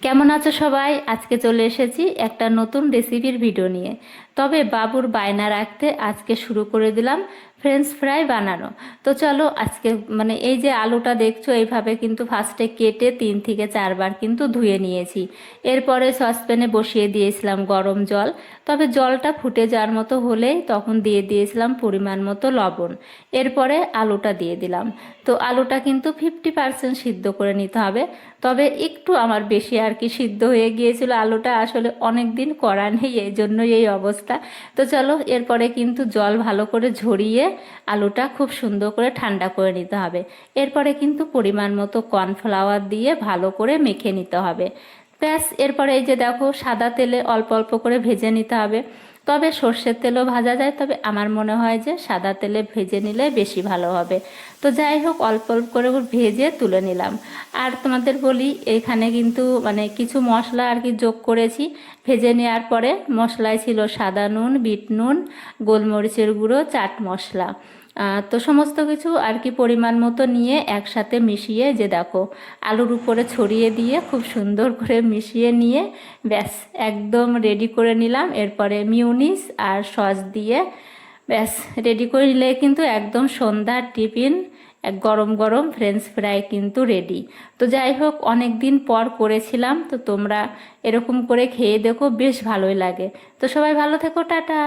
কেমন আছো সবাই? আজকে চলে এসেছি একটা নতুন রেসিপির ভিডিও নিয়ে। তবে বাবুর বায়না রাখতে আজকে শুরু করে দিলাম ফ্রেঞ্চ ফ্রাই বানানো। তো চলো আজকে এই যে আলুটা দেখছো এইভাবে কিন্তু ফার্স্টে কেটে 3 থেকে 4 বার কিন্তু ধুয়ে নিয়েছি। এরপরে সসপ্যানে বসিয়ে দিয়েছিলাম গরম জল। তবে জলটা ফুটে যাওয়ার মতো হলেই তখন দিয়ে দিয়েছিলাম পরিমাণ মতো লবণ। এরপরে আলুটা দিয়ে দিলাম। তো আলুটা কিন্তু 50% সিদ্ধ করে নিতে হবে। তবে একটু আমার বেশি আর কি সিদ্ধ হয়ে গিয়েছিল, আলুটা আসলে অনেক দিন করা নেই, এই জন্যই এই অবস্থা। তো চলো এরপরে কিন্তু জল ভালো করে ঝরিয়ে আলুটা খুব সুন্দর করে ঠান্ডা করে নিতে হবে। এরপরে কিন্তু পরিমাণ মতো কর্নফ্লাওয়ার দিয়ে ভালো করে মেখে নিতে হবে। ব্যাস, এরপরে এই যে দেখো সাদা তেলে অল্প অল্প করে ভেজে নিতে হবে। তবে সর্ষের তেলও ভাজা যায়, তবে আমার মনে হয় যে সাদা তেলে ভেজে নিলে বেশি ভালো হবে। তো যাই হোক, অল্প অল্প করে ভেজে তুলে নিলাম। আর তোমাদের বলি, এখানে কিন্তু কিছু মশলা আর কি যোগ করেছি ভেজে নেওয়ার পরে। মশলায় ছিল সাদা নুন, বিট নুন, গোলমরিচের গুঁড়ো, চাট মশলা। তো সমস্ত কিছু আর কি পরিমাণ মতো নিয়ে একসাথে মিশিয়ে যে দেখো আলুর উপরে ছড়িয়ে দিয়ে খুব সুন্দর করে মিশিয়ে নিয়ে ব্যাস একদম রেডি করে নিলাম। এরপরে মিউনিস আর সস দিয়ে ব্যাস রেডি করে নিলে কিন্তু একদম সন্ধ্যার টিফিন এক গরম গরম ফ্রেঞ্চ ফ্রাই কিন্তু রেডি। তো যাই হোক, অনেক দিন পর করেছিলাম, তো তোমরা এরকম করে খেয়ে দেখো, বেশ ভালোই লাগে। তো সবাই ভালো থেকো, টাটা।